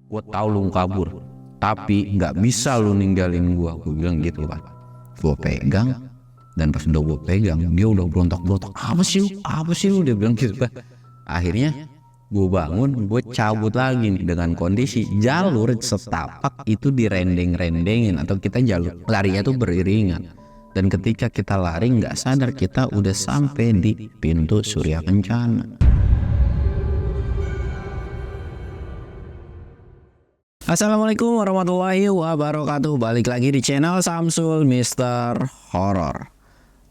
gue tahu lu kabur, tapi nggak bisa lu ninggalin gue bilang gitu kan. Gue pegang, dan pas udah gue pegang dia udah berontak-berontak, apa sih lu dia bilang gitu kan. Akhirnya gue bangun, gue cabut lagi nih dengan kondisi jalur setapak itu direndeng-rendengin, atau kita jalur larinya tuh beriringan. Dan ketika kita lari nggak sadar kita udah sampai di pintu Surya Kencana. Assalamualaikum warahmatullahi wabarakatuh. Balik lagi di channel Samsul Mister Horror.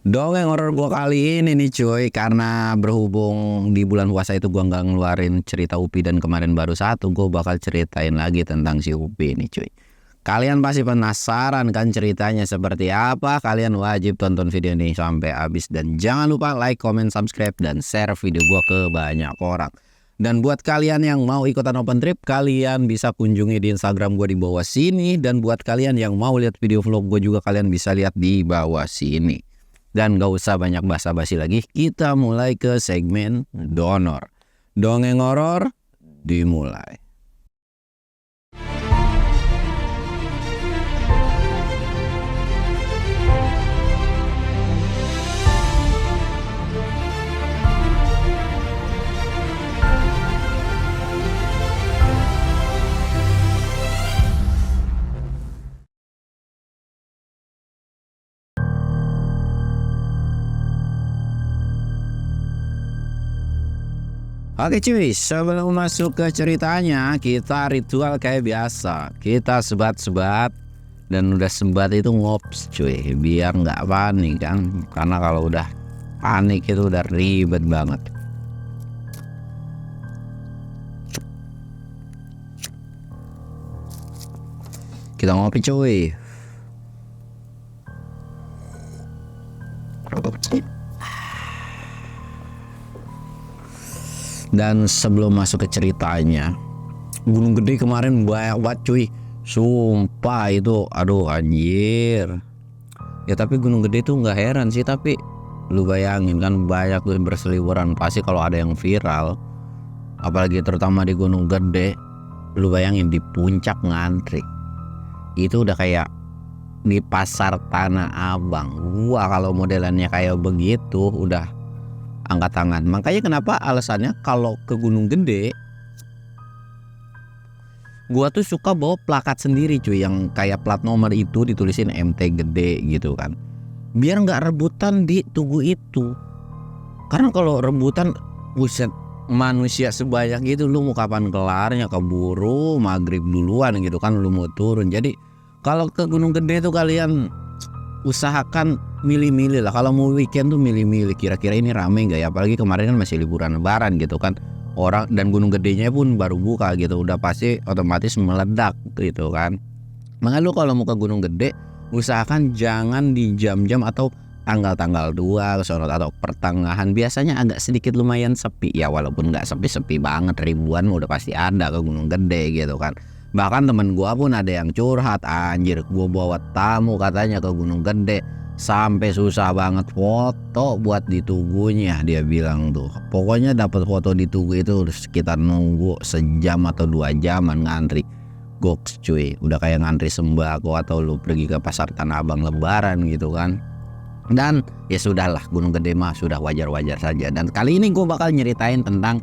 Dongeng horor gua kali ini nih cuy, karena berhubung di bulan puasa itu gua nggak ngeluarin cerita Upi dan kemarin baru satu, gua bakal ceritain lagi tentang si Upi nih cuy. Kalian pasti penasaran kan ceritanya seperti apa? Kalian wajib tonton video ini sampai habis, dan jangan lupa like, comment, subscribe, dan share video gua ke banyak orang. Dan buat kalian yang mau ikutan open trip, kalian bisa kunjungi di Instagram gue di bawah sini. Dan buat kalian yang mau lihat video vlog gue juga, kalian bisa lihat di bawah sini. Dan gak usah banyak basa-basi lagi, kita mulai ke segmen donor. Dongeng horor dimulai. Oke cuy, sebelum masuk ke ceritanya, kita ritual kayak biasa. Kita sebat-sebat, dan udah sebat itu ngops cuy, biar nggak panik kan. Karena kalau udah panik itu udah ribet banget. Kita ngopi cuy. Dan sebelum masuk ke ceritanya, Gunung Gede kemarin banyak banget cuy, sumpah itu, aduh anjir. Ya tapi Gunung Gede tuh nggak heran sih, tapi lu bayangin kan banyak tuh berseliweran. Pasti kalau ada yang viral, apalagi terutama di Gunung Gede, lu bayangin di puncak ngantri, itu udah kayak di pasar Tanah Abang. Wah kalau modelannya kayak begitu udah angkat tangan. Makanya kenapa alasannya kalau ke Gunung Gede gua tuh suka bawa plakat sendiri cuy, yang kayak plat nomor itu ditulisin MT Gede gitu kan, biar nggak rebutan di tugu itu. Karena kalau rebutan, buset, manusia sebanyak itu lu mau kapan kelarnya, keburu maghrib duluan gitu kan lu mau turun. Jadi kalau ke Gunung Gede tuh kalian usahakan milih-milih lah. Kalau mau weekend tuh milih-milih, kira-kira ini rame nggak ya, apalagi kemarin kan masih liburan lebaran gitu kan orang, dan Gunung Gedenya pun baru buka gitu, udah pasti otomatis meledak gitu kan. Makanya lu kalau mau ke Gunung Gede, usahakan jangan di jam-jam atau tanggal-tanggal 2 kesorot atau pertengahan, biasanya agak sedikit lumayan sepi ya, walaupun nggak sepi-sepi banget, ribuan udah pasti ada ke Gunung Gede gitu kan. Bahkan temen gua pun ada yang curhat, anjir gua bawa tamu katanya ke Gunung Gede, sampai susah banget foto buat di tugunya. Dia bilang tuh pokoknya dapat foto di tugu itu sekitar nunggu sejam atau 2 jaman ngantri. Goks cuy, udah kayak ngantri sembako atau lu pergi ke pasar Tanah Abang lebaran gitu kan. Dan ya sudahlah, Gunung Gede mah sudah wajar-wajar saja. Dan kali ini gua bakal nyeritain tentang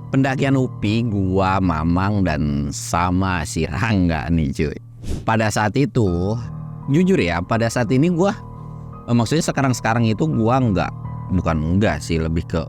pendakian Upi, gua, Mamang, dan sama si Rangga nih cuy. Pada saat itu, jujur ya, pada saat ini gua, maksudnya sekarang itu gua bukan enggak sih, lebih ke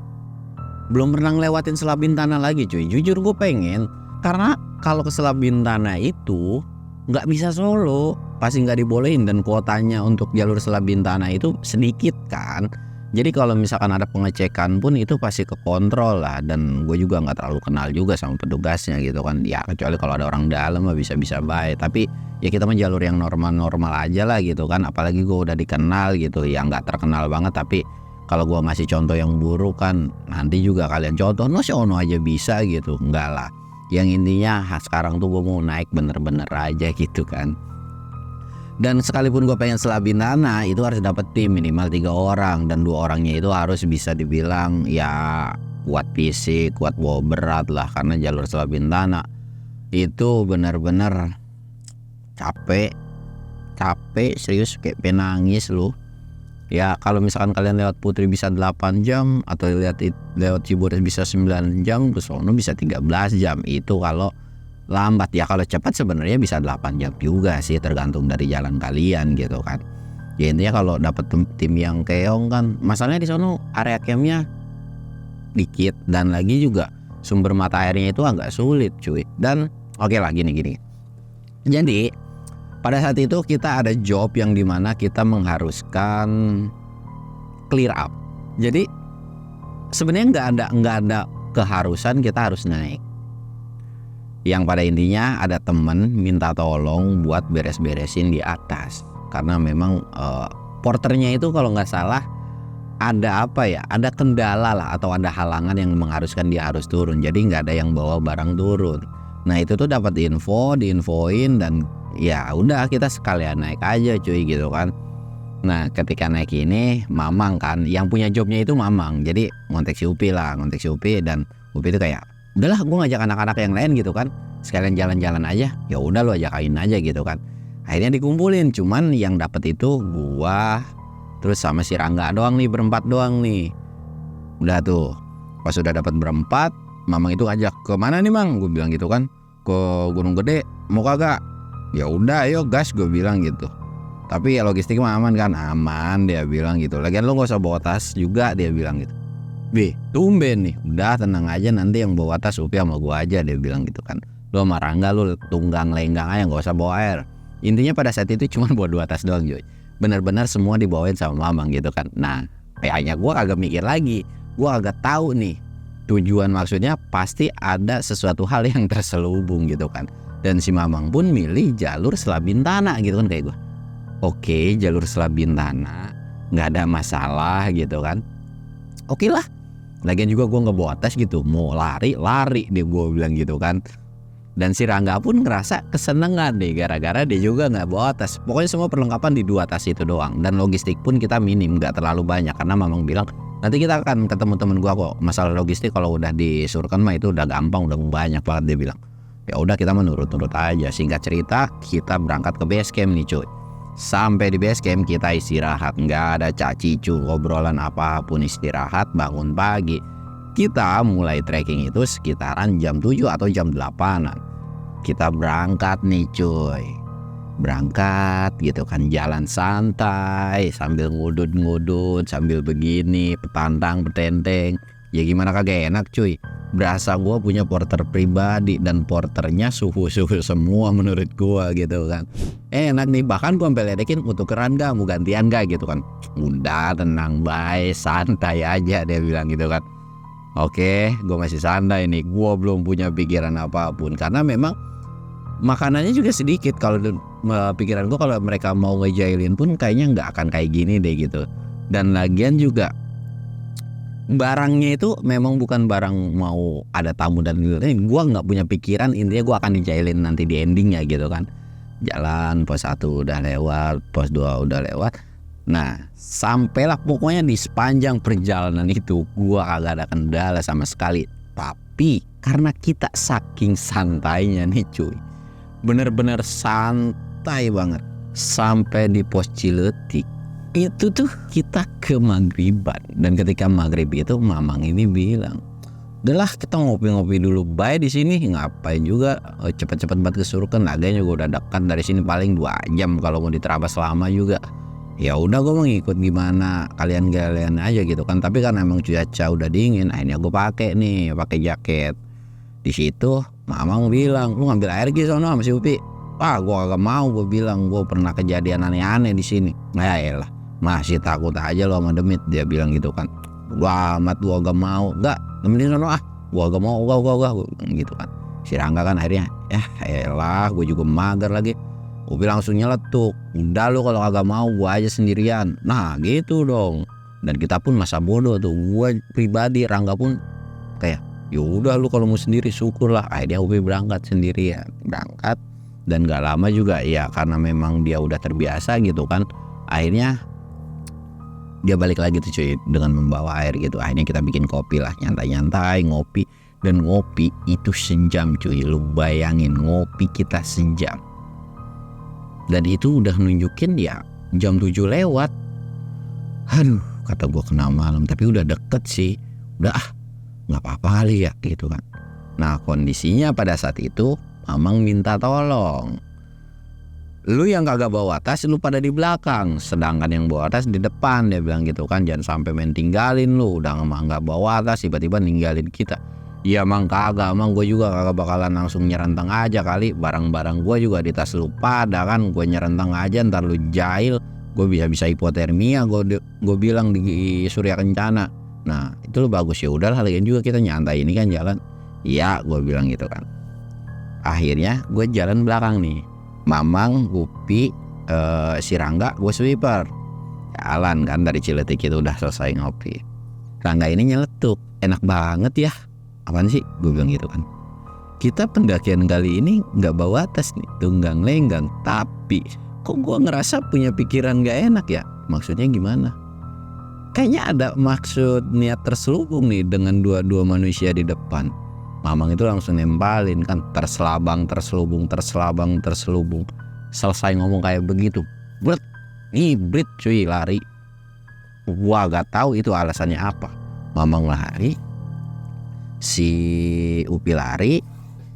belum pernah ngelewatin Selat Bintana lagi cuy. Jujur gue pengen, karena kalau ke Selat Bintana itu nggak bisa solo, pasti nggak dibolehin, dan kuotanya untuk jalur Selat Bintana itu sedikit kan. Jadi kalau misalkan ada pengecekan pun itu pasti kekontrol lah, dan gue juga nggak terlalu kenal juga sama petugasnya gitu kan. Ya kecuali kalau ada orang dalam mah bisa-bisa baik, tapi ya kita mah jalur yang normal-normal aja lah gitu kan. Apalagi gue udah dikenal gitu, ya nggak terkenal banget, tapi kalau gue ngasih contoh yang buruk kan nanti juga kalian contoh, no sih ono aja bisa gitu. Enggak lah, yang intinya sekarang tuh gue mau naik bener-bener aja gitu kan. Dan sekalipun gue pengen Selat Bintana, itu harus dapet tim minimal 3 orang, dan 2 orangnya itu harus bisa dibilang ya kuat fisik, kuat bawa berat lah, karena jalur Selat Bintana Itu benar-benar capek serius, kayak penangis lu. Ya kalau misalkan kalian lewat Putri bisa 8 jam atau lewat Cibodas bisa 9 jam, terus sono bisa 13 jam. Itu kalau lambat. Ya kalau cepat sebenarnya bisa 8 jam juga sih, tergantung dari jalan kalian gitu kan. Ya intinya kalau dapat tim yang keong kan, masalahnya di sono area campnya dikit dan lagi juga sumber mata airnya itu agak sulit cuy. Dan oke lah gini. Jadi pada saat itu kita ada job yang dimana kita mengharuskan clear up. Jadi sebenarnya nggak ada keharusan kita harus naik. Yang pada intinya ada temen minta tolong buat beres-beresin di atas. Karena memang porternya itu kalau nggak salah ada ada kendala lah atau ada halangan yang mengharuskan dia harus turun. Jadi nggak ada yang bawa barang turun. Nah itu tuh dapat diinfoin dan ya udah kita sekalian naik aja cuy gitu kan. Nah ketika naik ini Mamang kan yang punya jobnya itu Mamang, jadi ngontek si Upi dan Upi itu kayak udahlah gue ngajak anak-anak yang lain gitu kan, sekalian jalan-jalan aja, ya udah lo ajakin aja gitu kan. Akhirnya dikumpulin, cuman yang dapat itu gua terus sama si Rangga doang nih, berempat doang nih. Udah tuh pas udah dapat berempat, Mamang itu ajak ke mana nih Mang, gue bilang gitu kan, ke Gunung Gede, mau kagak? Ya udah ayo gas, gue bilang gitu. Tapi ya logistik mah aman kan? Aman dia bilang gitu. Lagian lo gak usah bawa tas juga dia bilang gitu. Tumben nih, udah tenang aja, nanti yang bawa tas Upi sama gue aja dia bilang gitu kan. Lo sama Rangga lo tunggang lenggang aja, gak usah bawa air. Intinya pada saat itu cuma bawa 2 tas doang Joy. Benar-benar semua dibawain sama Mamang gitu kan. Nah kayaknya gue agak mikir lagi, gue agak tahu nih tujuan maksudnya pasti ada sesuatu hal yang terselubung gitu kan. Dan si Mamang pun milih jalur Selabintana gitu kan kayak gue. Oke, jalur Selabintana nggak ada masalah gitu kan. Oke lah. Lagian juga gue nggak bawa tas gitu, mau lari deh gue bilang gitu kan. Dan si Rangga pun ngerasa kesenengan deh gara-gara dia juga nggak bawa tas. Pokoknya semua perlengkapan di 2 tas itu doang. Dan logistik pun kita minim, nggak terlalu banyak karena Mamang bilang nanti kita akan ketemu temen gua kok. Masalah logistik kalau udah disuruhkan mah itu udah gampang, udah banyak banget dia bilang. Ya udah kita menurut aja. Singkat cerita kita berangkat ke base camp nih cuy. Sampai di base camp kita istirahat, nggak ada cacicu obrolan apapun, istirahat bangun pagi. Kita mulai trekking itu sekitaran jam 7 atau jam 8-an. Kita berangkat nih cuy. Berangkat gitu kan, jalan santai sambil ngudut sambil begini, petenteng. Ya gimana kagak enak cuy. Berasa gue punya porter pribadi dan porternya suhu semua menurut gue gitu kan. Enak nih, bahkan gue sampai ledekin untuk keran gak, mau gantian gak gitu kan. Udah tenang baik, santai aja dia bilang gitu kan. Oke, gue masih santai nih, gue belum punya pikiran apapun karena memang makanannya juga sedikit. Kalau pikiran gue kalau mereka mau ngejailin pun kayaknya nggak akan kayak gini deh gitu. Dan lagian juga barangnya itu memang bukan barang mau ada tamu dan lain-lain. Gue nggak punya pikiran intinya gue akan dijailin nanti di endingnya gitu kan. Jalan pos 1 udah lewat, pos 2 udah lewat. Nah sampailah pokoknya di sepanjang perjalanan itu gua kagak ada kendala sama sekali. Tapi karena kita saking santainya nih cuy, bener-bener santai banget. Sampai di pos Ciletik itu tuh kita ke maghriban. Dan ketika maghrib itu Mamang ini bilang, udahlah kita ngopi-ngopi dulu bye di sini, ngapain juga cepet-cepet banget ke Surken, laganya juga udah dekat dari sini paling 2 jam kalau mau diterabas lama juga. Ya udah gue mau ngikut gimana kalian aja gitu kan. Tapi kan emang cuaca udah dingin, akhirnya gue pakai jaket. Di situ Mamang bilang, lu ngambil air gitu sono sama si Upi. Ah gue agak mau, gue bilang gue pernah kejadian aneh-aneh di sini. Nah elah masih takut aja lo sama demit, dia bilang gitu kan. Gua amat gue agak mau, enggak nemenin sono gue agak mau, gua gitu kan. Si Rangga kan akhirnya elah gue juga mager lagi. Upi langsung nyeletuk, udah lu kalau agak mau gua aja sendirian. Nah gitu dong. Dan kita pun masa bodoh tuh, gua pribadi, Rangga pun kayak ya udah lu kalau mau sendiri syukurlah. Akhirnya Upi berangkat sendirian, berangkat. Dan gak lama juga ya karena memang dia udah terbiasa gitu kan. Akhirnya dia balik lagi tuh cuy dengan membawa air gitu. Akhirnya kita bikin kopi lah, nyantai ngopi. Dan ngopi itu sejam cuy. Lu bayangin ngopi kita sejam. Dan itu udah nunjukin ya jam 7 lewat. Aduh, kata gue kena malam. Tapi udah deket sih. Udah gak apa-apa kali ya gitu kan. Nah kondisinya pada saat itu Mamang minta tolong. Lu yang kagak bawa tas lu pada di belakang, sedangkan yang bawa tas di depan. Dia bilang gitu kan, jangan sampai main tinggalin lu. Udah gak bawa tas tiba-tiba ninggalin kita. Ya emang kagak, emang gue juga kagak bakalan langsung nyerentang aja kali. Barang-barang gue juga di tas lu pada kan. Gue nyerentang aja ntar lu jahil. Gue bisa hipotermia gue bilang di Surya Kencana. Nah itu lu bagus, ya udah lagian juga kita nyantai ini kan jalan. Iya gue bilang gitu kan. Akhirnya gue jalan belakang nih. Mamang, Gupi, si Rangga, gue sweeper. Jalan kan dari Ciletik itu udah selesai ngopi. Rangga ini nyeletuk, enak banget ya. Apaan sih? Gue bilang gitu kan. Kita pendakian kali ini gak bawa tas nih, tunggang lenggang. Tapi kok gue ngerasa punya pikiran gak enak ya? Maksudnya gimana? Kayaknya ada maksud niat terselubung nih dengan dua manusia di depan. Mamang itu langsung nempalin kan, terselabang. Selesai ngomong kayak begitu, bret, ngibrit cuy, lari. Gua gak tahu itu alasannya apa. Mamang lari, si Upi lari,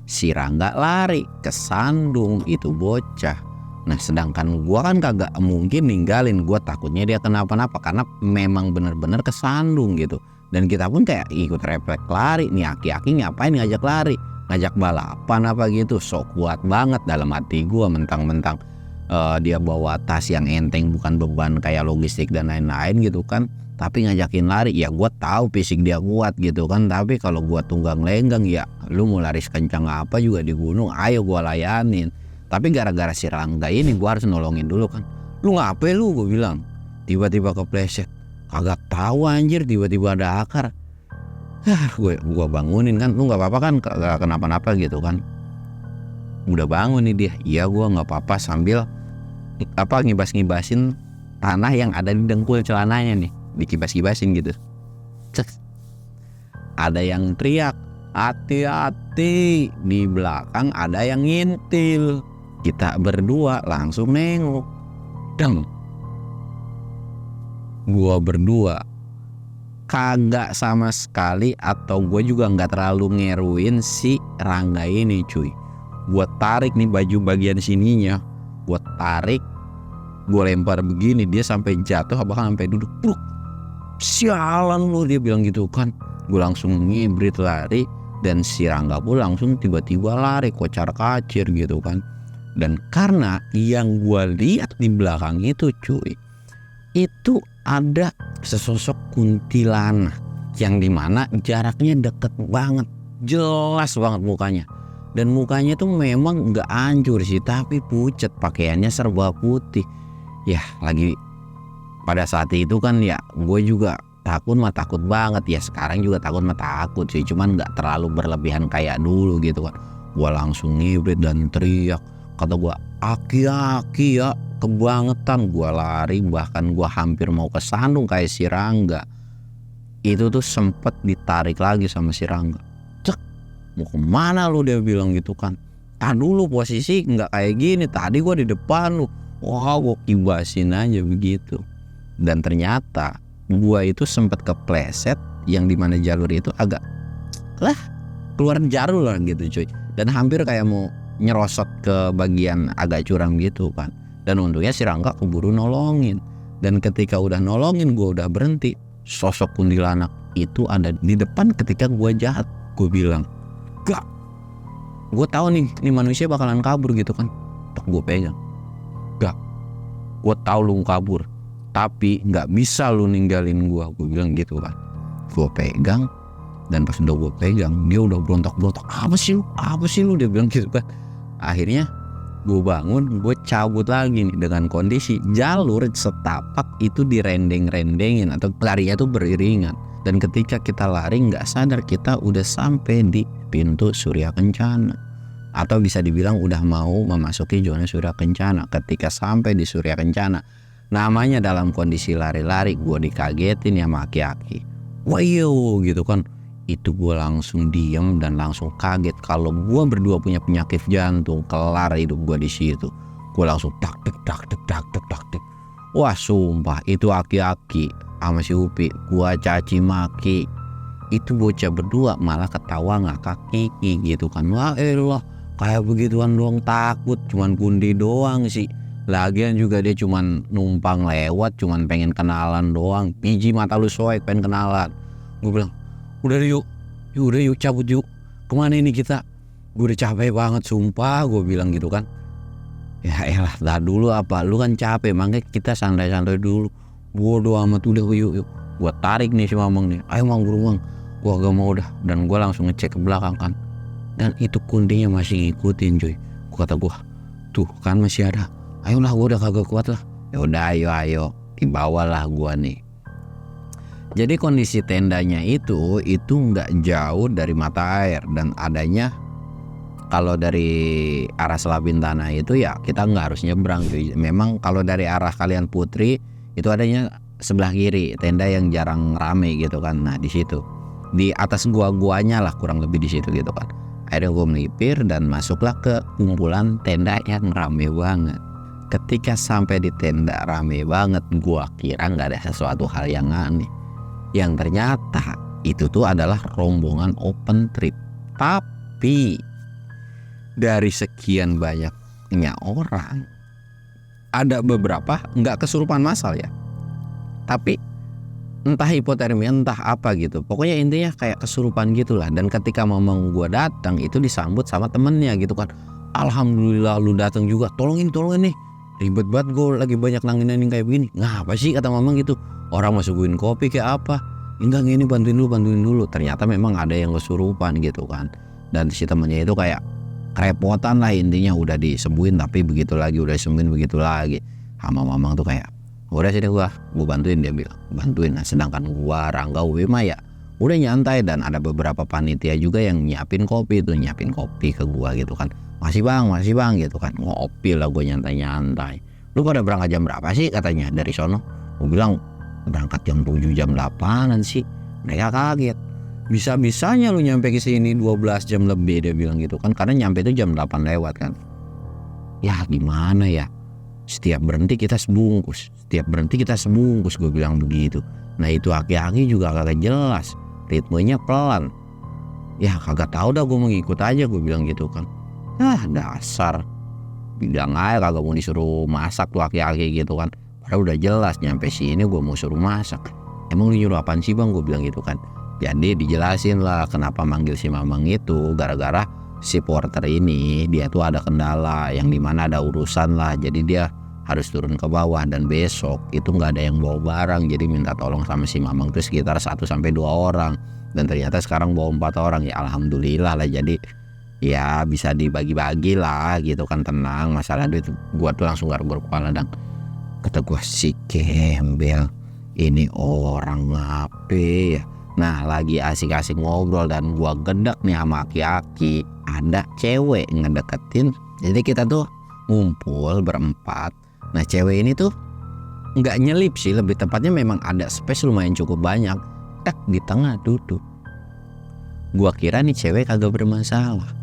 si Rangga lari, kesandung itu bocah. Nah sedangkan gua kan kagak mungkin ninggalin, gua takutnya dia kenapa-napa karena memang bener-bener kesandung gitu. Dan kita pun kayak ikut refleks lari. Nih aki-aki ngapain ngajak lari, ngajak balapan apa gitu. Sok kuat banget dalam hati gue. Mentang-mentang dia bawa tas yang enteng, bukan beban kayak logistik dan lain-lain gitu kan. Tapi ngajakin lari, ya gue tahu fisik dia kuat gitu kan. Tapi kalau gue tunggang lenggang, ya lu mau lari kencang apa juga di gunung, ayo gue layanin. Tapi gara-gara si Rangga ini gue harus nolongin dulu kan. Lu ngapain lu, gue bilang. Tiba-tiba kepleset. Kagak tahu anjir, tiba-tiba ada akar. Gue bangunin kan, lu nggak apa-apa kan, kagak kenapa-napa gitu kan. Udah bangun nih dia, iya gue nggak apa-apa, sambil ngibas-ngibasin tanah yang ada di dengkul celananya nih, dikibas-kibasin gitu. Cek. Ada yang teriak, hati-hati, di belakang ada yang ngintil. Kita berdua langsung nengok, deng. Gua berdua kagak sama sekali, atau gue juga nggak terlalu ngeruin si Rangga ini cuy. Gue tarik nih baju bagian sininya, gue tarik, gue lempar begini, dia sampai jatuh bahkan sampai duduk. Sialan lu, dia bilang gitu kan. Gue langsung ngibrit lari, dan si Rangga pun langsung tiba-tiba lari kocar kacir gitu kan. Dan karena yang gue lihat di belakang itu cuy, itu ada sesosok kuntilanak yang dimana jaraknya deket banget, jelas banget mukanya. Dan mukanya tuh memang gak hancur sih, tapi pucet, pakaiannya serba putih. Ya lagi pada saat itu kan ya gue juga takut banget ya. Sekarang juga takut sih, cuman gak terlalu berlebihan kayak dulu gitu kan. Gue langsung ngibrit dan teriak. Kata gue, aki-aki ya, kebangetan. Gue lari, bahkan gue hampir mau kesandung kayak si Rangga. Itu tuh sempet ditarik lagi sama si Rangga. Cek, mau kemana lu, dia bilang gitu kan. Dulu posisi nggak kayak gini, tadi gue di depan lu. Wah, gue kibasin aja begitu. Dan ternyata gue itu sempet kepleset, yang dimana jalur itu agak keluar jalur lah gitu cuy. Dan hampir kayak mau nyerosot ke bagian agak curam gitu kan. Dan untungnya si Rangga keburu nolongin. Dan ketika udah nolongin, gue udah berhenti, sosok kuntilanak itu ada di depan ketika gue jahat. Gue bilang, gak, gue tahu nih manusia bakalan kabur gitu kan. Tak, gue pegang, gak, gue tahu lu kabur, tapi gak bisa lu ninggalin gue. Gue bilang gitu kan. Gue pegang, dan pas udah gue pegang, dia udah berontak-berontak. Apa sih lu, dia bilang gitu kan. Akhirnya gue bangun, gue cabut lagi nih dengan kondisi jalur setapak itu direndeng-rendengin atau larinya tuh beriringan. Dan ketika kita lari nggak sadar kita udah sampai di pintu Surya Kencana, atau bisa dibilang udah mau memasuki zona Surya Kencana. Ketika sampai di Surya Kencana, namanya dalam kondisi lari-lari, gue dikagetin ya sama aki-aki. Wayo gitu kan, Itu gue langsung diem dan langsung kaget kalau gue berdua punya penyakit jantung, kelar hidup gue di situ. Gue langsung tak tek tak tek tak tek tak tek. Wah sumpah itu aki-aki sama si Upi, gue caci maki. Itu bocah berdua malah ketawa ngakak kiki gitu kan. Wah elah kayak begituan doang takut, cuman Gundi doang sih. Lagian juga dia cuman numpang lewat, cuman pengen kenalan doang. Biji mata lu soek pengen kenalan. Gue bilang udah yuk cabut yuk. Kemana ini kita? Gue udah capek banget sumpah, gue bilang gitu kan. Ya elah dah dulu apa, lu kan capek, makanya kita santai-santai dulu. Bodoh amat udah yuk. Gue tarik nih si Mamang nih, ayo Mang buru Mang. Gue gak mau dah, dan gue langsung ngecek ke belakang kan. Dan itu kundinya masih ngikutin cuy. Kata gue, tuh kan masih ada. Ayolah gue udah kagak kuat lah. Ya udah ayo dibawalah gue nih. Jadi kondisi tendanya itu nggak jauh dari mata air, dan adanya kalau dari arah Selabin Tanah itu ya kita nggak harus nyebrang cuy. Memang kalau dari arah Kalian Putri itu adanya sebelah kiri, tenda yang jarang rame gitu kan. Nah di situ di atas gua-guanya lah kurang lebih di situ gitu kan. Akhirnya gue melipir dan masuklah ke kumpulan tenda yang rame banget. Ketika sampai di tenda rame banget, gua kira nggak ada sesuatu hal yang aneh. Yang ternyata itu tuh adalah rombongan open trip. Tapi dari sekian banyaknya orang, ada beberapa nggak kesurupan massal ya, tapi entah hipotermia entah apa gitu. Pokoknya intinya kayak kesurupan gitulah. Dan ketika Mamang gue datang itu disambut sama temennya gitu kan. Alhamdulillah lu datang juga, tolongin nih, ribet banget gue lagi banyak nangin kayak begini. Ngapa sih kata Mamang gitu, orang mau suguhin kopi kayak apa. Enggak ini bantuin dulu. Ternyata memang ada yang kesurupan gitu kan. Dan si temennya itu kayak kerepotan lah, intinya udah disembuhin tapi begitu lagi, udah disembuhin begitu lagi. Sama Mamang tuh kayak udah sih gua bantuin, dia bilang bantuin. Nah sedangkan gua Rangga Wima ya udah nyantai, dan ada beberapa panitia juga yang nyiapin kopi ke gua gitu kan. Masih bang gitu kan, ngopi lah gua nyantai. Lu pada berangkat jam berapa sih katanya dari sono? Gua bilang berangkat jam 7 jam 8an sih. Mereka kaget, bisa-bisanya lu nyampe ke sini 12 jam lebih, dia bilang gitu kan, karena nyampe itu jam 8 lewat kan. Ya gimana ya, setiap berhenti kita sebungkus, gue bilang begitu. Nah itu aki-aki juga kagak jelas, ritmenya pelan. Ya kagak tahu dah, gue mau ngikut aja, gue bilang gitu kan. Dasar bilang aja kagak mau disuruh masak tuh aki-aki gitu kan. Padahal udah jelas nyampe sini gue mau suruh masak. Emang lu nyuruh apaan sih bang, gue bilang gitu kan. Jadi dijelasin lah kenapa manggil si Mamang itu, gara-gara si porter ini dia tuh ada kendala yang dimana ada urusan lah, jadi dia harus turun ke bawah, dan besok itu nggak ada yang bawa barang, jadi minta tolong sama si Mamang tuh sekitar 1-2 orang, dan ternyata sekarang bawa 4 orang. Ya alhamdulillah lah, jadi ya bisa dibagi-bagi lah gitu kan. Tenang, masalah duit gua tuh langsung garuk kepala. Dan kata gua, si gembel ini orang ngape ya. Nah lagi asik-asik ngobrol dan gua gedak nih sama aki-aki, ada cewek ngedeketin. Jadi kita tuh ngumpul berempat. Nah cewek ini tuh nggak nyelip sih, lebih tepatnya memang ada space lumayan cukup banyak, tak di tengah duduk. Gua kira nih cewek kagak bermasalah,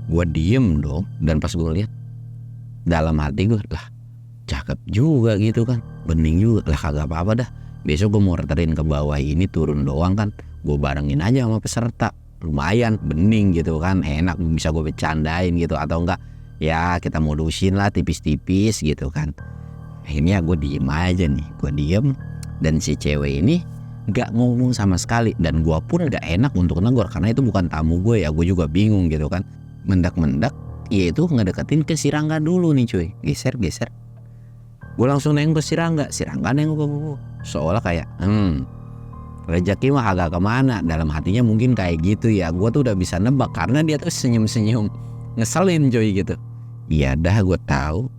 gua diem dong. Dan pas gua lihat, dalam hati gua lah cakep juga gitu kan, bening juga lah, kagak apa-apa dah. Besok gue mau reterin ke bawah ini, turun doang kan, gue barengin aja sama peserta, lumayan bening gitu kan, enak bisa gue bercandain gitu, atau enggak ya kita modusin lah tipis-tipis gitu kan. Akhirnya gue diem aja nih, dan si cewek ini gak ngomong sama sekali, dan gue pun gak enak untuk negor karena itu bukan tamu gue ya, gue juga bingung gitu kan. Mendak-mendak ya itu ngedeketin ke si Rangga dulu nih cuy, geser. Gue langsung nengok ke si Rangga nengok ke gue, seolah kayak rezeki mah agak kemana. Dalam hatinya mungkin kayak gitu ya. Gue tuh udah bisa nebak karena dia tuh senyum-senyum ngeselin coy gitu. Iya dah gue tahu.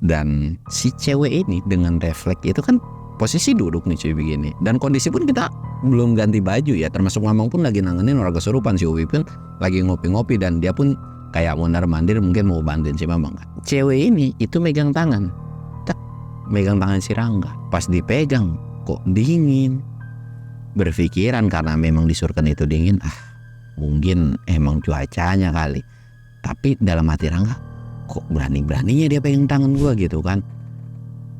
Dan si cewek ini dengan refleks itu kan posisi duduk nih cuy begini, dan kondisi pun kita belum ganti baju ya, termasuk Mamang pun lagi nanganin orang kesurupan. Si Uwi pun lagi ngopi-ngopi dan dia pun kayak mondar mandir mungkin mau bantuin si Mamang. Cewek ini itu megang tangan si Rangga. Pas dipegang kok dingin. berpikiran karena memang di surken itu dingin, mungkin emang cuacanya kali. Tapi dalam hati Rangga, kok berani-beraninya dia pegang tangan gue gitu kan.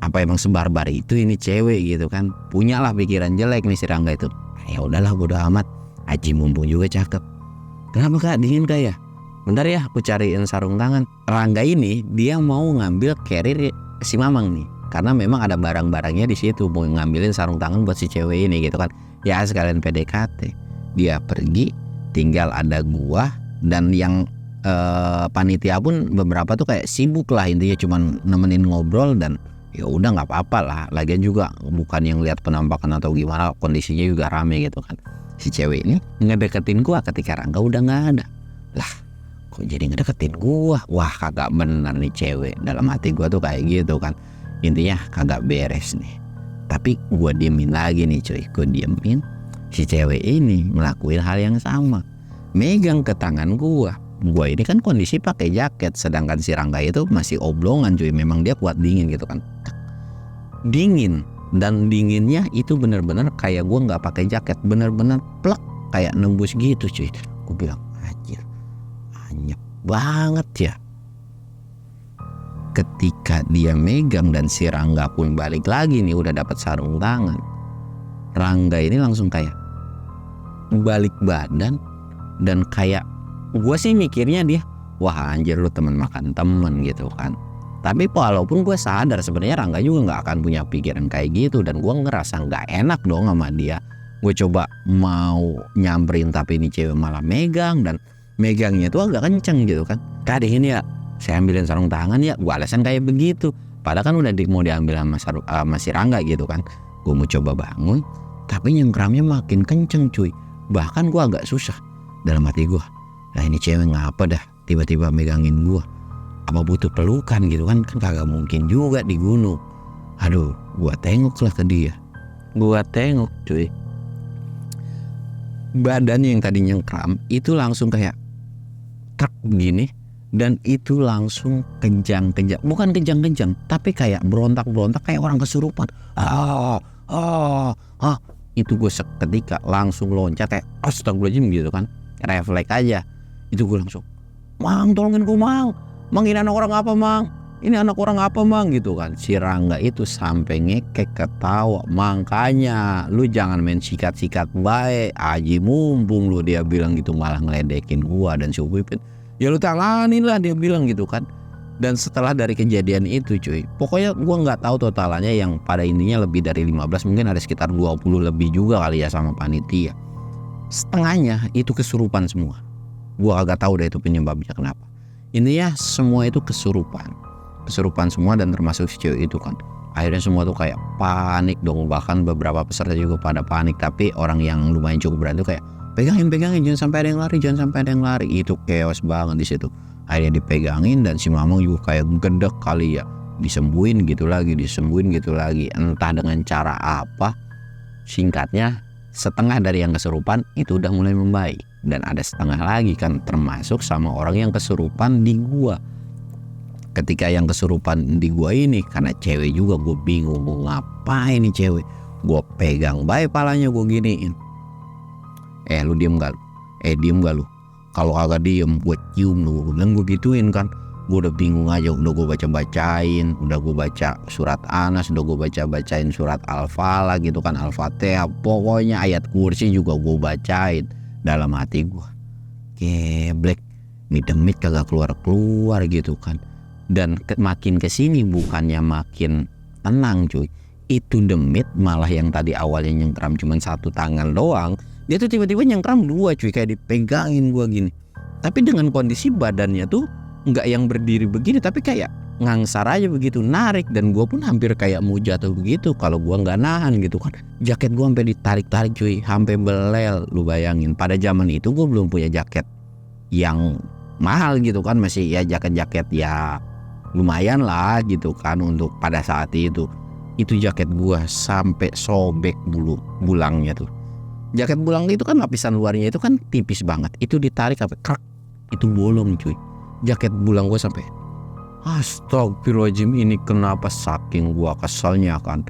Apa emang sebarbar itu ini cewek gitu kan. Punyalah pikiran jelek nih si Rangga itu. Ya udahlah bodo amat, Aji mumpung juga cakep. Kenapa kak, dingin kak ya? Bentar ya aku cariin sarung tangan. Rangga ini dia mau ngambil carrier si Mamang nih. Karena memang ada barang-barangnya di situ, mau ngambilin sarung tangan buat si cewek ini gitu kan. Ya sekalian PDKT. Dia pergi, tinggal ada gua dan yang panitia pun beberapa tuh kayak sibuk lah, intinya cuman nemenin ngobrol dan ya udah nggak apa-apa lah. Lagian juga bukan yang lihat penampakan atau gimana, kondisinya juga rame gitu kan. Si cewek ini ngedeketin gua ketika Rangga udah nggak ada. Lah, kok jadi ngedeketin gua? Wah, kagak bener nih cewek. Dalam hati gua tuh kayak gitu kan. Intinya kagak beres nih. Tapi gua diemin lagi nih cuy. Gua diemin. Si cewek ini ngelakuin hal yang sama. Megang ke tangan gua. Gua ini kan kondisi pakai jaket, sedangkan si Rangga itu masih oblongan cuy. Memang dia kuat dingin gitu kan. Dingin, dan dinginnya itu bener-bener kayak gua nggak pakai jaket, bener-bener plek kayak nembus gitu cuy. Gua bilang anjir, anyep banget ya. Ketika dia megang dan si Rangga pun balik lagi nih udah dapat sarung tangan, Rangga ini langsung kayak balik badan dan kayak gue sih mikirnya dia, wah anjir lu temen makan temen gitu kan. Tapi walaupun gue sadar sebenarnya Rangga juga nggak akan punya pikiran kayak gitu, dan gue ngerasa nggak enak dong sama dia. Gue coba mau nyamperin tapi ini cewek malah megang, dan megangnya tuh agak kenceng gitu kan. Kak dingin ya, saya ambilin sarung tangan ya. Gue alasan kayak begitu. Padahal kan udah mau diambil sama si Rangga gitu kan. Gue mau coba bangun, tapi nyengkramnya makin kenceng cuy. Bahkan gue agak susah dalam hati gue. Nah ini cewek ngapa dah tiba-tiba megangin gue? Apa butuh pelukan gitu kan? Kan kagak mungkin juga di gunung. Aduh, gue tengoklah ke dia. Gue tengok cuy. Badannya yang tadi nyengkram itu langsung kayak truk begini. Dan itu langsung kejang-kejang. Bukan kejang-kejang, tapi kayak berontak-berontak kayak orang kesurupan. Itu gue seketika langsung loncat kayak astagfirullahaladzim gitu kan. Refleks aja. Itu gue langsung, Mang tolongin gue Mang. Mang ini anak orang apa Mang? Ini anak orang apa Mang gitu kan. Si Rangga itu sampai ngekek ketawa. Makanya lu jangan main sikat-sikat baik, Aji mumpung lu, dia bilang gitu, malah ngeledekin gua dan si Upipin. Ya lu tanganin lah dia bilang gitu kan. Dan setelah dari kejadian itu cuy, pokoknya gua nggak tahu totalannya, yang pada intinya lebih dari 15, mungkin ada sekitar 20 lebih juga kali ya sama panitia. Setengahnya itu kesurupan semua. Gua agak tahu deh itu penyebabnya kenapa. Intinya semua itu kesurupan semua, dan termasuk si cewek itu kan. Akhirnya semua tuh kayak panik dong, bahkan beberapa peserta juga pada panik. Tapi orang yang lumayan cukup berani tuh kayak pegangin jangan sampai ada yang lari. Itu chaos banget di situ. Akhirnya dipegangin dan si Mamang juga kayak gedek kali ya, disembuhin gitu lagi, entah dengan cara apa. Singkatnya, setengah dari yang kesurupan itu udah mulai membaik, dan ada setengah lagi kan, termasuk sama orang yang kesurupan di gua. Ketika yang kesurupan di gua ini, karena cewek juga, gue bingung mau ngapain nih cewek. Gue pegang baik palanya, gue giniin. Lu diem gak lu? Diem gak lu? Kalau agak diem gue cium lu. Dan gue gituin kan. Gue udah bingung aja, udah gue baca-bacain, udah gue baca surat Anas, udah gue baca-bacain surat Al-Falaq gitu kan, Al-Fatihah, pokoknya ayat kursi juga gue bacain. Dalam hati gue, geblek, nih demit kagak keluar gitu kan. Dan makin kesini bukannya makin tenang cuy, itu demit malah yang tadi awalnya nyengkram cuma satu tangan doang, dia tuh tiba-tiba nyengkram dua cuy, kayak dipegangin gue gini. Tapi dengan kondisi badannya tuh nggak yang berdiri begini, tapi kayak ngangsar aja begitu, narik. Dan gue pun hampir kayak mau jatuh begitu kalau gue nggak nahan gitu kan. Jaket gue sampai ditarik-tarik cuy, sampai belel. Lu bayangin, pada zaman itu gue belum punya jaket yang mahal gitu kan, masih ya jaket-jaket ya lumayan lah gitu kan untuk pada saat itu. Itu jaket gue sampai sobek bulangnya tuh. Jaket bulang itu kan lapisan luarnya itu kan tipis banget, itu ditarik sampai krak, itu bolong cuy. Jaket bulang gue sampai astagfirullahaladzim, ini kenapa, saking gue keselnya kan.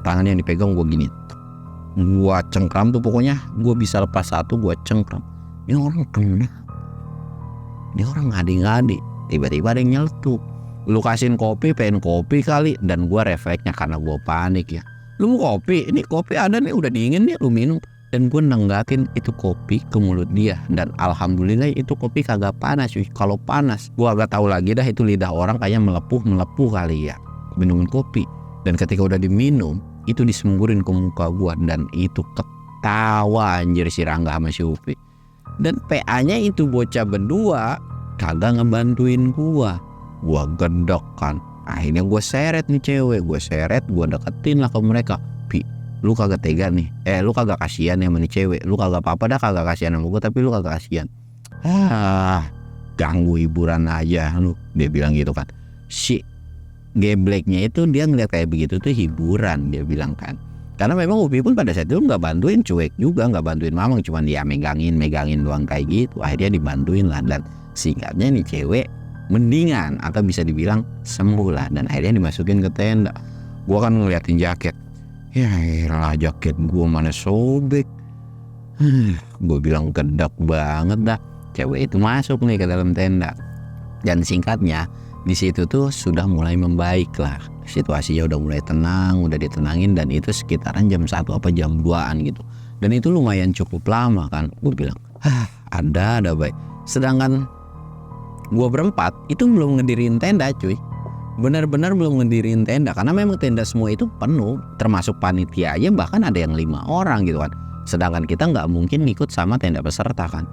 Tangannya yang dipegang gue gini, Gua cengkram tuh pokoknya, gua bisa lepas satu gua cengkram. Ini orang kena, ini orang ngadi-ngadi. Tiba-tiba ada yang nyeletuk. Lu kasihin kopi, pengen kopi kali. Dan gua refleksnya karena gua panik ya. Lu mau kopi? Ini kopi ada nih, udah dingin nih, lu minum. Dan gue nenggatin itu kopi ke mulut dia. Dan alhamdulillah itu kopi kagak panas cuy. Kalau panas gue agak tahu lagi dah, itu lidah orang kayak melepuh kali ya minumin kopi. Dan ketika udah diminum, itu disembunyiin ke muka gue. Dan itu ketawa anjir si Rangga sama si Upi. Dan PA-nya itu bocah berdua kagak ngebantuin gue. Gue gedok kan. Akhirnya gue seret nih cewek. Gue seret, gue deketin lah ke mereka. Pi, lu kagak tega nih, lu kagak kasihan ya sama nih cewek, lu kagak apa-apa dah kagak kasihan sama gue, tapi lu kagak kasihan. Ganggu hiburan aja lu, dia bilang gitu kan. Si gebleknya itu dia ngeliat kayak begitu tuh hiburan, dia bilang kan. Karena memang Upi pun pada saat itu nggak bantuin, cuek juga, nggak bantuin Mamang, cuman dia megangin doang kayak gitu. Akhirnya dibantuin lah, dan singkatnya nih cewek mendingan atau bisa dibilang sembuh lah, dan akhirnya dimasukin ke tenda. Gua kan ngeliatin jaket. Ya elah, jaket gue mana sobek. Gue bilang gedek banget dah. Cewek itu masuk nih ke dalam tenda. Dan singkatnya di situ tuh sudah mulai membaik lah. Situasinya udah mulai tenang, udah ditenangin. Dan itu sekitaran jam 1 apa jam 2an gitu. Dan itu lumayan cukup lama kan. Gue bilang ada baik. Sedangkan gue berempat itu belum ngedirin tenda cuy. Benar-benar belum ngedirin tenda, karena memang tenda semua itu penuh, termasuk panitia aja bahkan ada yang 5 orang gitu kan. Sedangkan kita nggak mungkin ikut sama tenda peserta kan.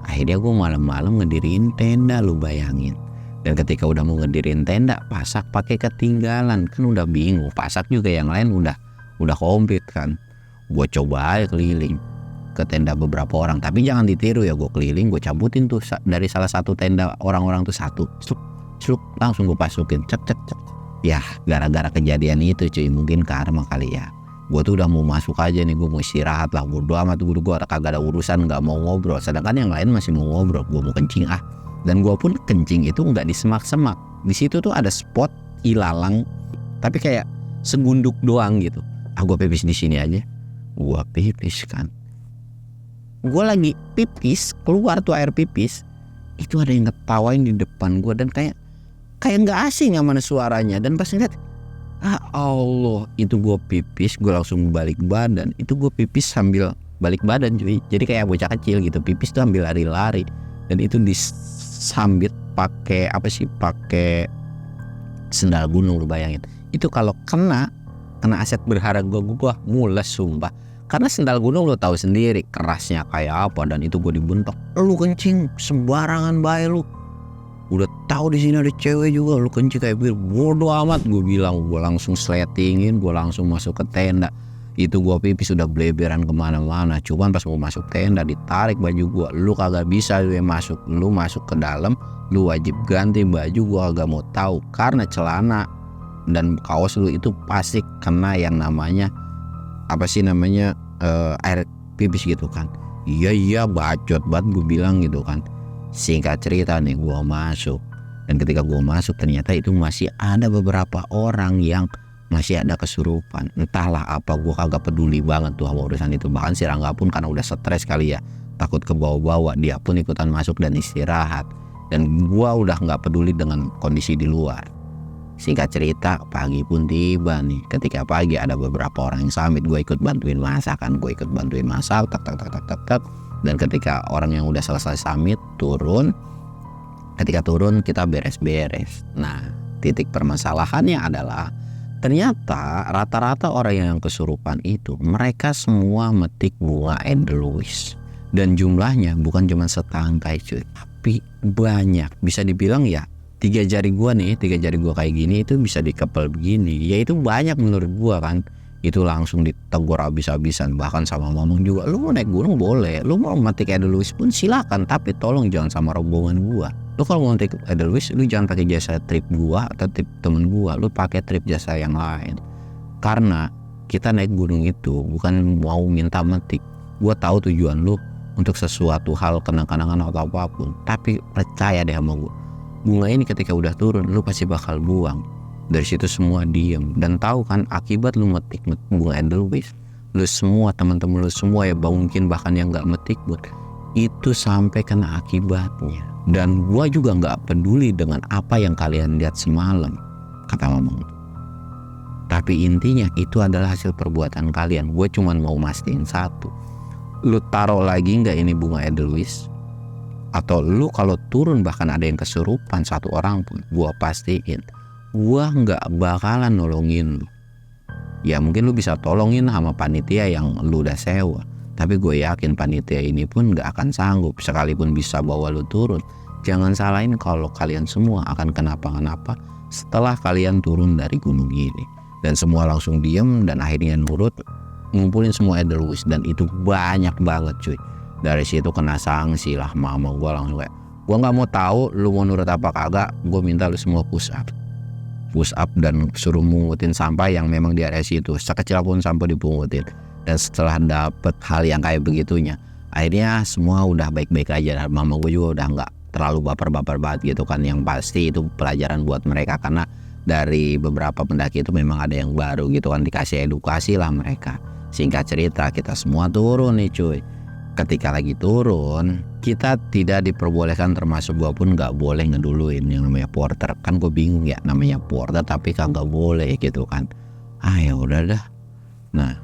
Akhirnya gue malam-malam ngedirin tenda, lu bayangin. Dan ketika udah mau ngedirin tenda, Pasak pakai ketinggalan, kan udah bingung. Pasak juga yang lain udah komplit kan. Gue coba aja keliling ke tenda beberapa orang, tapi jangan ditiru ya, gue keliling, gue cabutin tuh dari salah satu tenda orang-orang tuh satu. Sluk, langsung gue masukin cek. Ya gara-gara kejadian itu cuy, mungkin karma kali ya. Gue tuh udah mau masuk aja nih, gue mau istirahat lah, bodo amat gue kagak ada urusan, nggak mau ngobrol. Sedangkan yang lain masih mau ngobrol, gue mau kencing Dan gue pun kencing itu nggak di semak-semak. Di situ tuh ada spot ilalang, tapi kayak segunduk doang gitu. Gue pipis di sini aja. Gue pipis kan. Gue lagi pipis, keluar tuh air pipis, itu ada yang ketawain di depan gue, dan kayak nggak asing sama suaranya. Dan pas ngeliat, Allah, itu gue pipis, gue langsung balik badan. Itu gue pipis sambil balik badan cuy. Jadi kayak bocah kecil gitu, pipis tuh ambil lari-lari. Dan itu disambit pakai pakai sendal gunung, lu bayangin. Itu kalau kena aset berharga gue mules sumpah. Karena sendal gunung lo tahu sendiri kerasnya kayak apa, dan itu gue dibentak. Lu kencing sembarangan bae lu. Udah tahu di sini ada cewek juga, lu kencing kayak bir, bodoh amat. Gue bilang, gue langsung sletingin, gue langsung masuk ke tenda. Itu gue pipis sudah bleberan kemana-mana. Cuman pas mau masuk tenda ditarik baju gue. Lu kagak bisa lu yang masuk, lu masuk ke dalam, lu wajib ganti baju. Gue agak mau tahu karena celana dan kaos lu itu pasti kena yang namanya air pipis gitu kan. Iya bacot banget gue bilang gitu kan. Singkat cerita nih, gue masuk. Dan ketika gue masuk ternyata itu masih ada beberapa orang yang masih ada kesurupan. Entahlah apa, gue kagak peduli banget tuh sama urusan itu. Bahkan si Rangga pun karena udah stres kali ya, takut kebawa-bawa, dia pun ikutan masuk dan istirahat. Dan gue udah gak peduli dengan kondisi di luar. Singkat cerita, pagi pun tiba nih. Ketika pagi ada beberapa orang yang samit, gue ikut bantuin masak kan. Gue ikut bantuin masak, tak. Dan ketika orang yang udah selesai samit turun, ketika turun kita beres-beres. Nah, titik permasalahannya adalah ternyata rata-rata orang yang kesurupan itu mereka semua metik bunga edelweiss. Dan jumlahnya bukan cuma setangkai cuy, tapi banyak. Bisa dibilang ya 3 jari gua kayak gini itu bisa dikepel begini. Ya itu banyak menurut gua kan. Itu langsung ditegur habis-habisan, bahkan sama Mamang juga. Lu mau naik gunung boleh, lu mau metik edelweiss pun silakan, tapi tolong jangan sama rombongan gua. Lu kalau mau metik edelweiss, lu jangan pakai jasa trip gua atau trip temen gua, lu pakai trip jasa yang lain. Karena kita naik gunung itu bukan mau minta metik. Gua tahu tujuan lu untuk sesuatu hal, kenang-kenangan atau apapun, tapi percaya deh sama gua, bunga ini ketika udah turun lu pasti bakal buang. Dari situ semua diem. Dan tahu kan akibat lu metik bunga edelweiss, lu semua, teman-teman lu semua ya, mungkin bahkan yang gak metik buat itu sampai kena akibatnya. Dan gua juga gak peduli dengan apa yang kalian lihat semalam, kata Mamang. Tapi intinya itu adalah hasil perbuatan kalian. Gue cuman mau mastiin satu, lu taruh lagi gak ini bunga Edelweiss, atau lu kalau turun bahkan ada yang kesurupan satu orang pun, gue pastiin gue gak bakalan nolongin lu. Ya mungkin lu bisa tolongin sama panitia yang lu udah sewa, tapi gue yakin panitia ini pun gak akan sanggup. Sekalipun bisa bawa lu turun, jangan salahin kalau kalian semua akan kenapa-kenapa setelah kalian turun dari gunung ini. Dan semua langsung diem dan akhirnya nurut, ngumpulin semua Edelweiss. Dan itu banyak banget cuy. Dari situ kena sanksi lah mama gue, langsung kayak, gue gak mau tahu lu mau nurut apa kagak, gue minta lu semua push up dan suruh mungutin sampah yang memang di area situ, sekecil pun sampah dipungutin. Dan setelah dapet hal yang kayak begitunya, akhirnya semua udah baik-baik aja. Dan mama gue juga udah nggak terlalu baper-baper banget gitu kan. Yang pasti itu pelajaran buat mereka, karena dari beberapa pendaki itu memang ada yang baru gitu kan, dikasih edukasi lah mereka. Singkat cerita, kita semua turun nih cuy. Ketika lagi turun, kita tidak diperbolehkan, termasuk gue pun gak boleh ngeduluin yang namanya porter. Kan gue bingung ya, namanya porter tapi kagak boleh gitu kan. Ya udah dah. Nah,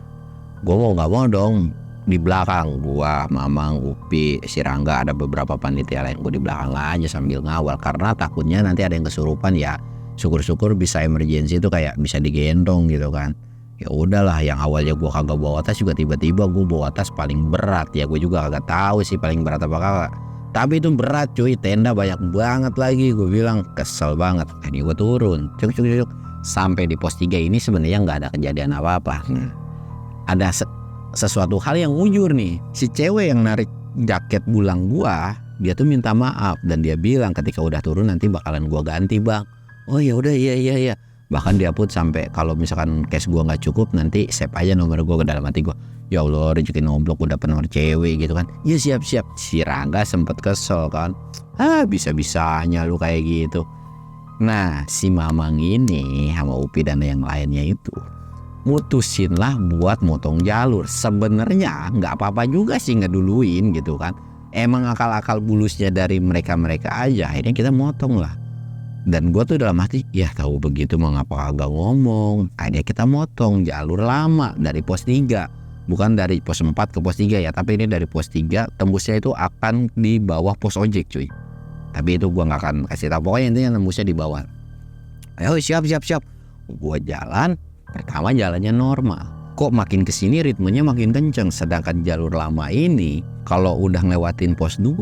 gue mau gak mau dong di belakang. Gua, Mamang, Upi, si Rangga, ada beberapa panitia lain. Gue di belakang aja sambil ngawal, karena takutnya nanti ada yang kesurupan ya. Syukur-syukur bisa emergency itu kayak bisa digendong gitu kan. Ya udahlah, yang awalnya gue kagak bawa tas juga tiba-tiba gue bawa tas paling berat. Ya gue juga kagak tahu sih paling berat apa kagak, tapi itu berat cuy. Tenda banyak banget lagi. Gue bilang kesel banget. Ini gue turun cuk sampai di pos 3 ini sebenarnya nggak ada kejadian apa-apa. Ada sesuatu hal yang ujur nih. Si cewek yang narik jaket bulang gua, dia tuh minta maaf dan dia bilang ketika udah turun nanti bakalan gua ganti bang. Oh ya udah, iya. Bahkan dia put sampai kalau misalkan cash gue nggak cukup nanti save aja nomor gue. Ke dalam hati gue, ya Allah rezeki nomblok udah nomor cewek gitu kan. Ya siap. Si Rangga sempet kesel kan, bisa-bisanya lu kayak gitu. Nah si Mamang ini sama Upi dan yang lainnya itu mutusin lah buat motong jalur. Sebenarnya nggak apa-apa juga sih ngeduluin gitu kan, emang akal-akal bulusnya dari mereka aja. Akhirnya kita motong lah. Dan gue tuh dalam hati, ya tahu begitu mengapa agak ngomong. Akhirnya kita motong jalur lama dari pos 3. Bukan dari pos 4 ke pos 3 ya, tapi ini dari pos 3 tembusnya itu akan di bawah pos ojek cuy. Tapi itu gue gak akan kasih tahu, pokoknya intinya tembusnya di bawah. Ayo siap. Gue jalan, pertama jalannya normal. Kok makin kesini ritmenya makin kenceng. Sedangkan jalur lama ini kalau udah ngelewatin pos 2,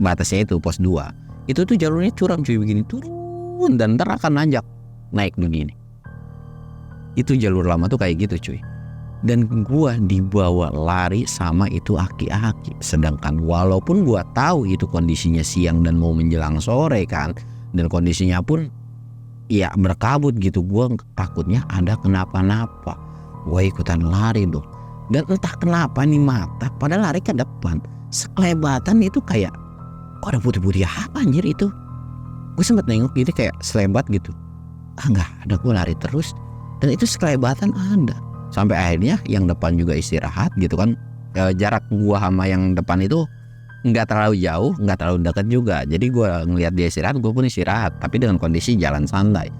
batasnya itu pos 2, itu tuh jalurnya curam cuy, begini turun dan ntar akan nanjak naik begini. Itu jalur lama tuh kayak gitu cuy. Dan gua dibawa lari sama itu aki-aki. Sedangkan walaupun gua tahu itu kondisinya siang dan mau menjelang sore kan, dan kondisinya pun ya berkabut gitu, gua takutnya ada kenapa-napa. Gua ikutan lari dong. Dan entah kenapa nih mata pada lari ke depan, sekelebatan itu kayak, kok ada putih-putih apa anjir itu. Gue sempet nengok gitu kayak selebat gitu. Enggak ada, gue lari terus. Dan itu sekelebatan ada. Sampai akhirnya yang depan juga istirahat gitu kan. Jarak gue sama yang depan itu nggak terlalu jauh, nggak terlalu dekat juga. Jadi gue ngelihat dia istirahat, gue pun istirahat. Tapi dengan kondisi jalan santai.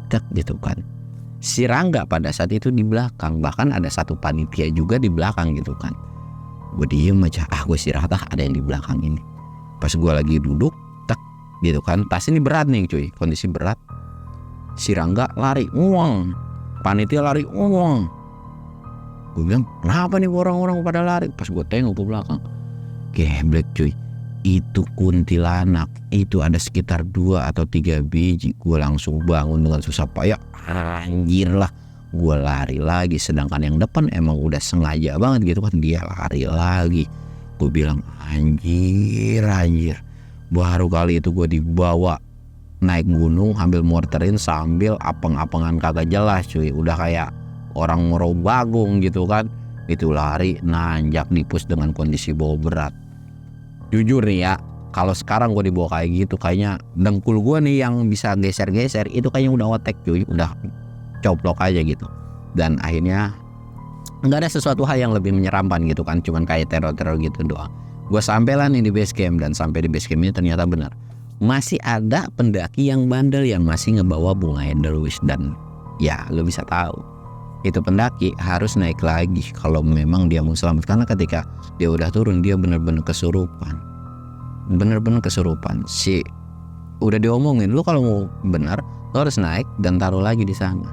Tek gitu kan. Si Rangga pada saat itu di belakang. Bahkan ada satu panitia juga di belakang gitu kan. Gue diem aja, gue istirahat ada yang di belakang ini. Pas gue lagi duduk, tak gitu kan, tas ini berat nih cuy, kondisi berat. Si Rangga lari, uang, panitia lari, uang. Gue bilang, kenapa nih orang-orang pada lari? Pas gue tengok ke belakang, geblek cuy, itu kuntilanak. Itu ada sekitar 2 atau 3 biji. Gue langsung bangun dengan susah payah, anjir lah. Gue lari lagi, sedangkan yang depan emang udah sengaja banget gitu kan, dia lari lagi. Gue bilang anjir. Baru kali itu gue dibawa naik gunung sambil morterin sambil apeng-apengan kagak jelas cuy. Udah kayak orang ngerobagung gitu kan. Itu lari nanjak di pus dengan kondisi bawa berat. Jujur nih ya, kalau sekarang gue dibawa kayak gitu, kayaknya dengkul gue nih yang bisa geser-geser itu kayaknya udah otek cuy, udah coplok aja gitu. dan akhirnya nggak ada sesuatu hal yang lebih menyeramkan gitu kan, cuman kayak teror-teror gitu doang. Gue sampai lah nih di base camp, dan sampai di base camp ini ternyata benar masih ada pendaki yang bandel yang masih ngebawa bunga Edelweiss. Dan ya lo bisa tahu itu pendaki harus naik lagi kalau memang dia mau selamat, karena ketika dia udah turun dia bener-bener kesurupan sih. Udah diomongin, lu kalau mau benar lo harus naik dan taruh lagi di sana.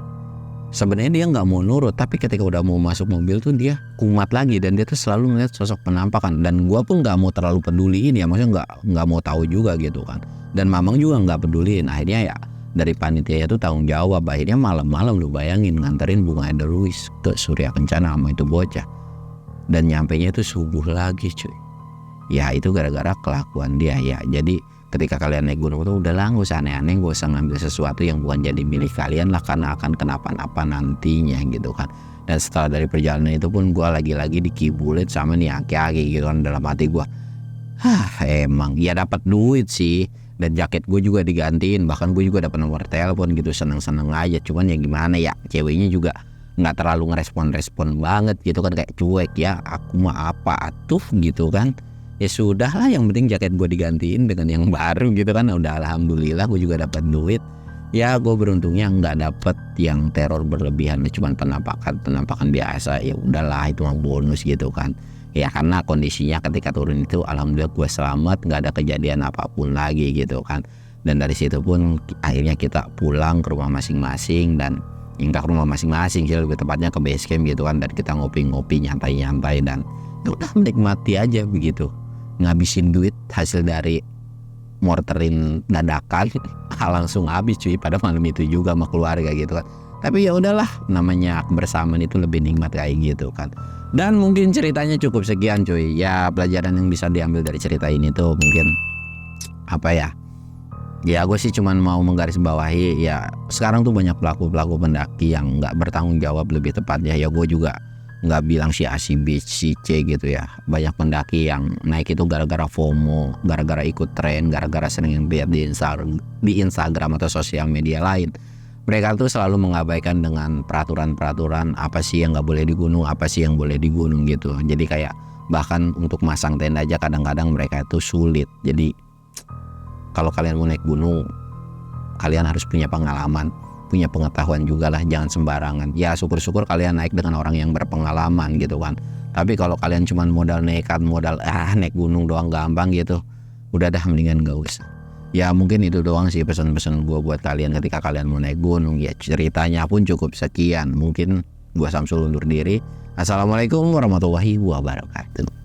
Sebenarnya dia nggak mau nurut, tapi ketika udah mau masuk mobil tuh dia kumat lagi, dan dia tuh selalu ngeliat sosok penampakan. Dan gua pun nggak mau terlalu peduliin ya, maksudnya nggak mau tahu juga gitu kan. Dan Mamang juga nggak peduliin. Akhirnya ya dari panitia itu tanggung jawab. Akhirnya malam-malam lu bayangin nganterin bunga Edelweiss ke Surya Kencana sama itu bocah, dan nyampainya itu subuh lagi cuy. Ya itu gara-gara kelakuan dia ya. Jadi ketika kalian naik gunung tuh udahlah gak usah aneh-aneh, gak usah ngambil sesuatu yang bukan jadi milik kalian lah, karena akan kenapa-napa nantinya gitu kan. Dan setelah dari perjalanan itu pun gue lagi-lagi dikibulin sama nih aki-aki gitu kan. Dalam hati gue, emang ya dapat duit sih, dan jaket gue juga digantiin, bahkan gue juga dapat nomor telepon gitu, seneng-seneng aja. Cuman ya gimana ya, ceweknya juga nggak terlalu ngerespon banget gitu kan, kayak cuek ya, aku mah apa atuh gitu kan. Ya sudah lah, yang penting jaket gue digantiin dengan yang baru gitu kan. Udah alhamdulillah gue juga dapat duit. Ya gue beruntungnya nggak dapet yang teror berlebihan, cuman penampakan biasa. Ya udahlah, itu mah bonus gitu kan. Ya karena kondisinya ketika turun itu alhamdulillah gue selamat, nggak ada kejadian apapun lagi gitu kan. Dan dari situ pun akhirnya kita pulang ke rumah masing-masing, dan enggak ke rumah masing-masing sih, lebih tepatnya ke base camp gitu kan. Dan kita ngopi-ngopi, nyantai-nyantai, dan udah menikmati aja begitu, ngabisin duit hasil dari morterin dadakan langsung habis cuy, pada malam itu juga sama keluarga gitu kan. Tapi ya udahlah, namanya kebersamaan itu lebih nikmat kayak gitu kan. Dan mungkin ceritanya cukup sekian cuy. Ya pelajaran yang bisa diambil dari cerita ini tuh mungkin apa ya, ya gue sih cuman mau menggarisbawahi ya, sekarang tuh banyak pelaku pendaki yang nggak bertanggung jawab, lebih tepatnya ya gue juga nggak bilang si A, si B, si C gitu ya. Banyak pendaki yang naik itu gara-gara FOMO, gara-gara ikut tren, gara-gara sering lihat di Instagram atau sosial media lain. Mereka tuh selalu mengabaikan dengan peraturan-peraturan, apa sih yang nggak boleh di gunung, apa sih yang boleh di gunung gitu. Jadi kayak bahkan untuk masang tenda aja kadang-kadang mereka itu sulit. Jadi kalau kalian mau naik gunung, kalian harus punya pengalaman, punya pengetahuan juga lah, jangan sembarangan. Ya syukur-syukur kalian naik dengan orang yang berpengalaman gitu kan. Tapi kalau kalian cuma modal nekat, modal naik gunung doang gampang gitu, udah dah mendingan gak usah. Ya mungkin itu doang sih pesan-pesan gue buat kalian ketika kalian mau naik gunung. Ya ceritanya pun cukup sekian. Mungkin gue Samsul undur diri. Assalamualaikum warahmatullahi wabarakatuh.